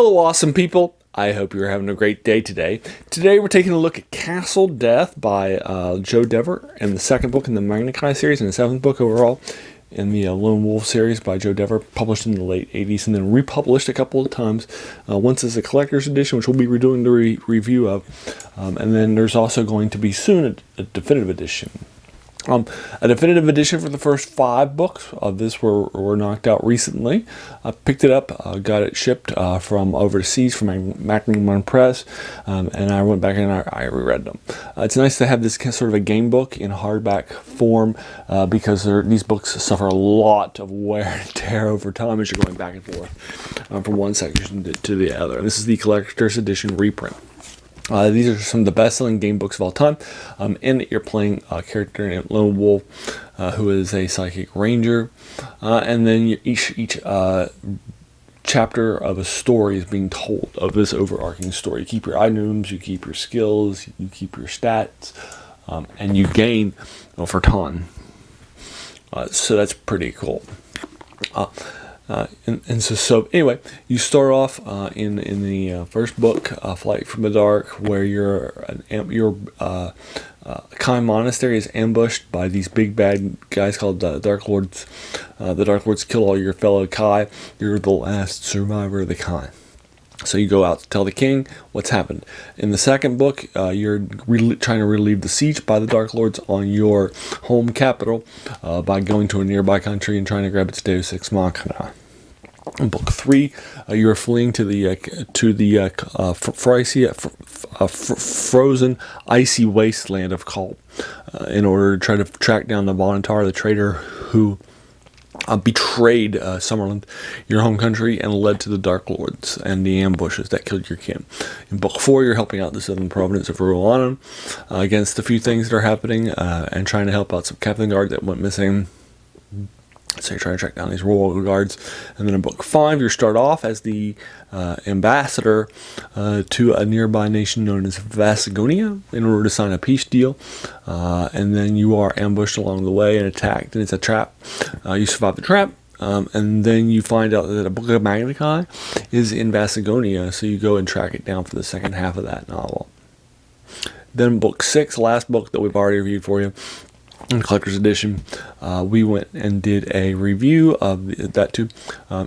Hello, awesome people. I hope you're having a great day today. Today we're taking a look at Castle Death by Joe Dever, and the second book in the Magna series, and the seventh book overall in the Lone Wolf series by Joe Dever, published in the late 80s and then republished a couple of times. Once as a collector's edition, which we'll be doing the review of, and then there's also going to be soon a definitive edition. A definitive edition for the first 5 books of this were knocked out recently. I picked it up, got it shipped from overseas from Macmillan Press, and I went back and I reread them. It's nice to have this sort of a game book in hardback form because these books suffer a lot of wear and tear over time as you're going back and forth from one section to the other. And this is the collector's edition reprint. These are some of the best-selling game books of all time. In it, you're playing a character named Lone Wolf, who is a psychic ranger, and then each chapter of a story is being told of this overarching story. You keep your items, you keep your skills, you keep your stats, and you gain over time. So that's pretty cool. So anyway, you start off in the first book, Flight from the Dark, where your Kai Monastery is ambushed by these big bad guys called Dark Lords. The Dark Lords kill all your fellow Kai. You're the last survivor of the Kai. So you go out to tell the king what's happened. In the second book, you're trying to relieve the siege by the Dark Lords on your home capital by going to a nearby country and trying to grab its Deus Ex Machina. In book 3, you're fleeing to the frozen, icy wasteland of Kul in order to try to track down the Vontar, the traitor who betrayed Summerland, your home country, and led to the Dark Lords and the ambushes that killed your kin. In book 4, you're helping out the southern province of Ruanan against a few things that are happening and trying to help out some Captain Guard that went missing. So you're trying to track down these royal guards. And then in book 5, you start off as the ambassador to a nearby nation known as Vasagonia in order to sign a peace deal. And then you are ambushed along the way and attacked, and it's a trap. You survive the trap. And then you find out that a book of Magna is in Vasagonia, so you go and track it down for the second half of that novel. Then book 6, last book that we've already reviewed for you, in collector's edition, we went and did a review of that too.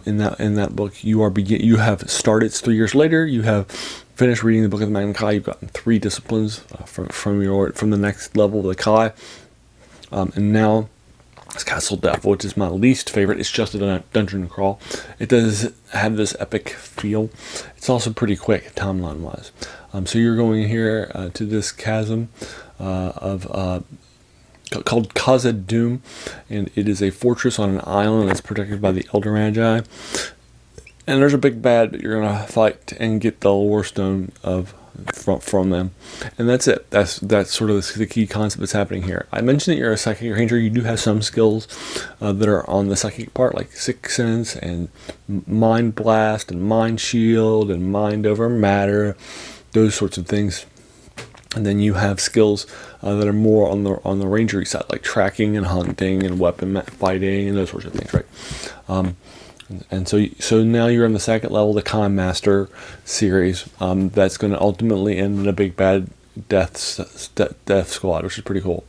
In that book, you have started. It's 3 years later. You have finished reading the book of the Magna Kai. You've gotten 3 disciplines from the next level of the Kai, and now it's Castle Death, which is my least favorite. It's just a dungeon crawl. It does have this epic feel. It's also pretty quick timeline wise. So you're going here to this chasm called Khazad Dûm, and it is a fortress on an island that's protected by the Elder Magi. And there's a big bad that you're gonna fight and get the lore stone from them, and that's it. That's sort of the key concept that's happening here. I mentioned that you're a psychic ranger. You do have some skills that are on the psychic part, like Sixth Sense and Mind Blast and Mind Shield and Mind Over Matter, those sorts of things. And then you have skills that are more on the rangery side, like tracking and hunting and weapon fighting and those sorts of things, right? And so now you're on the second level, the Kai Master series. That's going to ultimately end in a big bad death squad, which is pretty cool.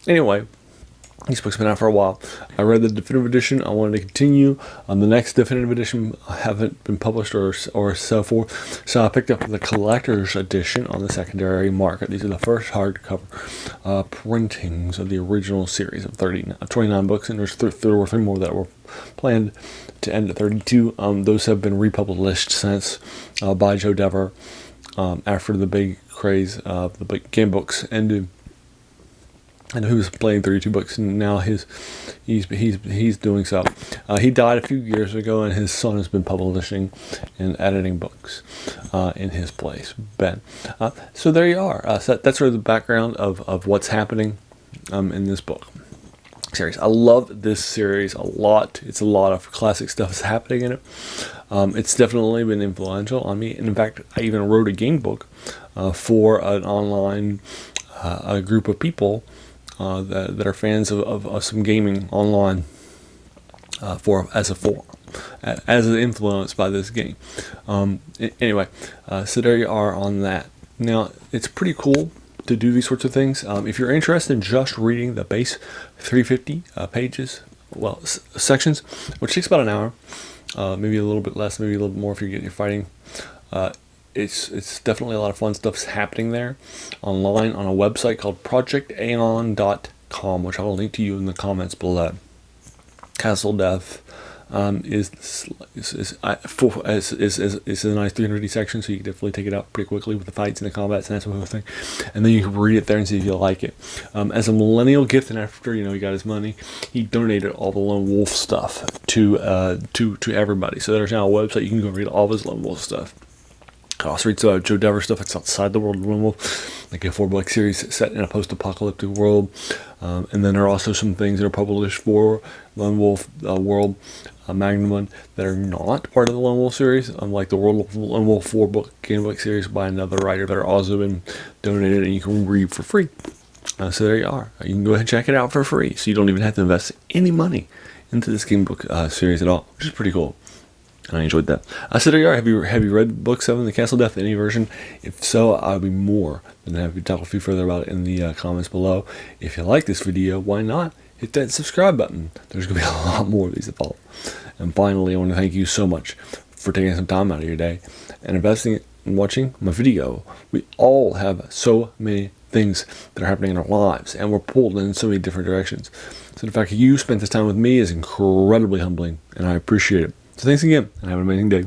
Anyway. These books have been out for a while. I read the definitive edition. I wanted to continue. The next definitive edition haven't been published or so forth. So I picked up the collector's edition on the secondary market. These are the first hardcover printings of the original series of 29 books, and there were 3 more that were planned to end at 32. Those have been republished since by Joe Dever after the big craze of the big game books ended. And he was playing 32 books, and now he's doing so. He died a few years ago, and his son has been publishing and editing books in his place, Ben. So there you are. So that's sort of the background of what's happening in this book series. I love this series a lot. It's a lot of classic stuff that's happening in it. It's definitely been influential on me. And in fact, I even wrote a game book for an online a group of people that are fans of some gaming online as a forum. as influenced by this game. Anyway, so there you are on that. Now, it's pretty cool to do these sorts of things. If you're interested in just reading the base 350 pages, well, sections, which takes about an hour, maybe a little bit less, maybe a little bit more if you're fighting. It's definitely a lot of fun stuff's happening there online on a website called projectaeon.com, which I will link to you in the comments below. Castle Death is a nice 350 section, so you can definitely take it out pretty quickly with the fights and the combats and that sort of thing, and then you can read it there and see if you like it. As a millennial gift, and after he got his money, he donated all the Lone Wolf stuff to everybody. So there's now a website you can go read all of his Lone Wolf stuff. I also read Joe Dever stuff that's outside the world of Lone Wolf, like a 4-book series set in a post-apocalyptic world. And then there are also some things that are published for Lone Wolf world, Magnum one, that are not part of the Lone Wolf series, like the World of Lone Wolf 4-book gamebook series by another writer that are also been donated and you can read for free. So there you are. You can go ahead and check it out for free, so you don't even have to invest any money into this gamebook series at all, which is pretty cool. And I enjoyed that. So there you are. Have you read Book 7, The Castle Death, any version? If so, I'll be more than happy to talk with you further about it in the comments below. If you like this video, why not hit that subscribe button? There's going to be a lot more of these to follow. And finally, I want to thank you so much for taking some time out of your day and investing in watching my video. We all have so many things that are happening in our lives, and we're pulled in so many different directions. So the fact that you spent this time with me is incredibly humbling, and I appreciate it. So thanks again, and have an amazing day.